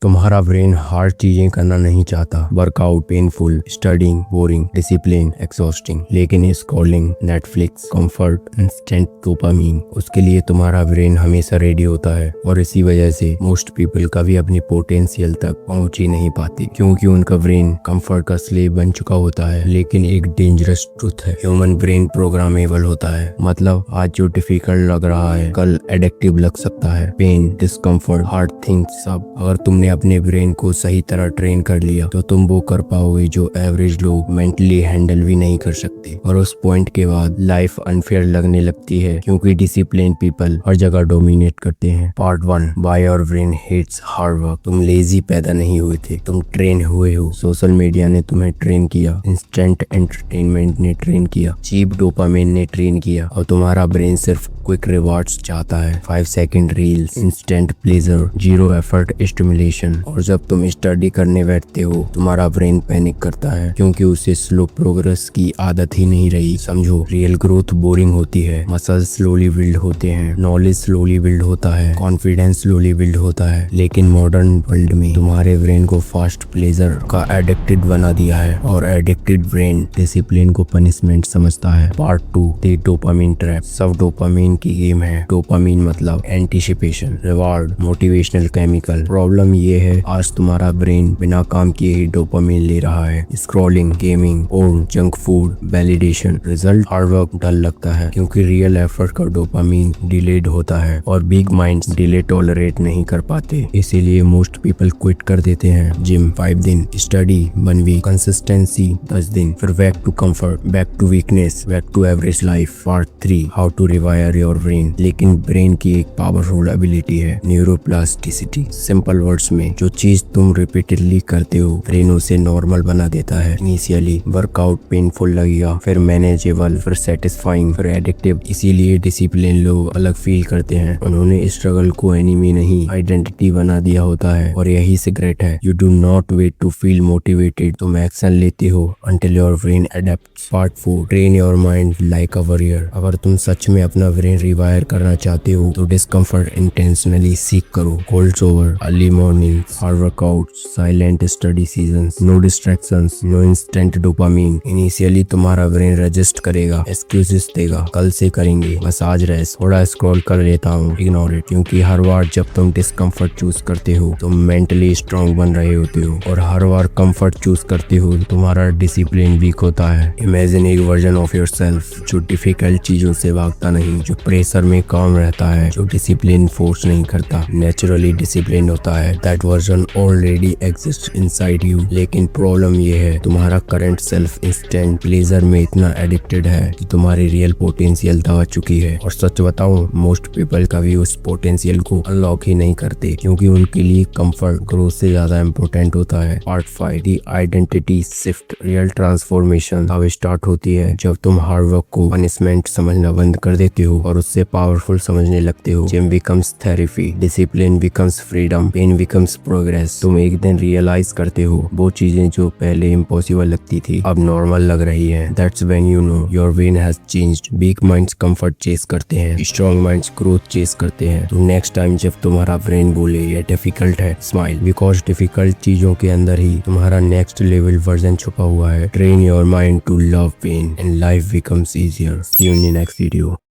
तुम्हारा brain hard चीजें करना नहीं चाहता। Workout, painful, studying, boring, discipline, exhausting. लेकिन scrolling, Netflix, comfort, instant dopamine, उसके लिए तुम्हारा ब्रेन हमेशा रेडी होता है। और इसी वजह से मोस्ट पीपल कभी अपनी पोटेंशियल तक पहुंच ही नहीं पाते, क्योंकि उनका ब्रेन कंफर्ट का स्लेव बन चुका होता है। लेकिन एक डेंजरस ट्रुथ है, ह्यूमन ब्रेन प्रोग्रामेबल होता है। मतलब आज जो डिफिकल्ट लग रहा है कल एडिक्टिव लग सकता है। पेन, डिस्कम्फर्ट, हार्ड थिंग्स, सब अगर तुमने अपने ब्रेन को सही तरह ट्रेन कर लिया तो तुम वो कर पाओगे जो एवरेज लोग मेंटली हैंडल भी नहीं कर सकते। और उस पॉइंट के बाद लाइफ अनफेयर लगने लगती है, क्योंकि डिसिप्लिन पीपल हर जगह डोमिनेट करते हैं। Part 1, why your brain hates hard work. तुम लेजी पैदा नहीं हुए थे, तुम ट्रेन हुए हो। सोशल मीडिया ने तुम्हें ट्रेन किया, इंस्टेंट एंटरटेनमेंट ने ट्रेन किया, चीप डोपामिन ने ट्रेन किया, और तुम्हारा ब्रेन सिर्फ क्विक रिवॉर्ड्स चाहता है। 5 second reels, instant pleasure, zero effort stimulation. और जब तुम स्टडी करने बैठते हो तुम्हारा ब्रेन पैनिक करता है, क्योंकि उसे स्लो प्रोग्रेस की आदत ही नहीं रही। समझो, रियल ग्रोथ बोरिंग होती है। मसल्स स्लोली बिल्ड होते हैं, नॉलेज स्लोली बिल्ड होता है, कॉन्फिडेंस स्लोली बिल्ड होता है। लेकिन मॉडर्न वर्ल्ड में तुम्हारे ब्रेन को फास्ट प्लेजर का एडिक्टेड बना दिया है, और एडिक्टेड ब्रेन डिसिप्लिन को पनिशमेंट समझता है। Part 2, the dopamine trap. सब डोपामिन की गेम है। डोपामिन मतलब anticipation, reward, motivational chemical. Problem ये है, आज तुम्हारा ब्रेन बिना काम किए ही डोपामिन ले रहा है। Scrolling, gaming, porn, junk food, validation. Result hard work dull लगता है, क्योंकि रियल एफर्ट का डोपामिन डिलेड होता है, और बिग माइंड्स डिले टॉलरेट नहीं कर पाते। इसीलिए मोस्ट पीपल क्विट कर देते हैं। जिम 5 दिन, स्टडी 1 वीक, कंसिस्टेंसी 10 दिन, फिर back to comfort, back to weakness, back to average life. Part 3, how to rewire your brain. लेकिन ब्रेन की एक पावरफुल एबिलिटी है, न्यूरोप्लास्टिसिटी। सिंपल वर्ड्स में, जो चीज तुम रिपीटेडली करते हो ब्रेन उसे नॉर्मल बना देता है। इनिशियली वर्कआउट पेनफुल लगेगा, फिर मैनेजेबल, फिर सेटिस्फाइंग, फिर एडिक्टिव। इसीलिए डिसिप्लिन लोग अलग फील करते हैं। उन्होंने स्ट्रगल को एनिमी नहीं आइडेंटिटी बना दिया होता है। और यही सीक्रेट है, you do not wait to feel motivated, तुम एक्शन लेते हो until your brain adapts. Part 4, train your mind like a warrior. अगर तुम सच में अपना ब्रेन रिवायर करना चाहते हो तो डिस्कम्फर्ट इंटेंशनली सीख करो। Cold shower, early morning, hard workout, silent study seasons, no distractions, no instant dopamine. Initially तुम्हारा ब्रेन रजिस्ट करेगा, एक्सक्यूजेस देगा, कल से करेंगे, बस आज रेस्ट, थोड़ा स्क्रॉल कर लेता हूँ, इग्नोर इट। क्योंकि हर बार जब तुम डिस्कम्फर्ट चूज करते हो तुम मेंटली स्ट्रांग बन रहे होते हो, और हर बार कंफर्ट चूज करते हो तुम्हारा डिसिप्लिन वीक होता है। इमेजिन एक वर्जन ऑफ योरसेल्फ जो डिफिकल्ट चीजों से भागता नहीं, जो प्रेशर में काम रहता है, जो डिसिप्लिन फोर्स नहीं करता, नेचुरली डिसिप्लिन होता है। That version already exist inside you. लेकिन प्रॉब्लम ये है, तुम्हारा करंट सेल्फ इंस्टेंट प्लेजर में इतना एडिक्टेड है कि तुम्हारी रियल पोटेंशियल दबा चुकी है। और सच बताऊं, मोस्ट पीपल कभी उस पोटेंशियल को अनलॉक ही नहीं करते, क्योंकि उनके लिए कंफर्ट ग्रोथ से ज्यादा इम्पोर्टेंट होता है। Part 5, the identity shift. Real transformation अब स्टार्ट होती है जब तुम हार्ड वर्क को पनिशमेंट समझना बंद कर देते हो और उससे पावरफुल समझने लगते हो। Gym becomes therapy, discipline becomes freedom, pain becomes progress. तुम एक दिन रियलाइज करते हो वो चीजें जो पहले इम्पॉसिबल लगती थी अब नॉर्मल लग रही है। That's when you know your brain has changed. Weak minds comfort chase करते हैं, स्ट्रॉन्ग माइंड्स ग्रोथ चेस करते हैं। तो नेक्स्ट टाइम जब तुम्हारा ब्रेन बोले ये डिफिकल्ट है, स्माइल, बिकॉज डिफिकल्ट चीजों के अंदर ही तुम्हारा नेक्स्ट लेवल वर्जन छुपा हुआ है। Train your mind to love pain and life becomes easier. See you in the next video.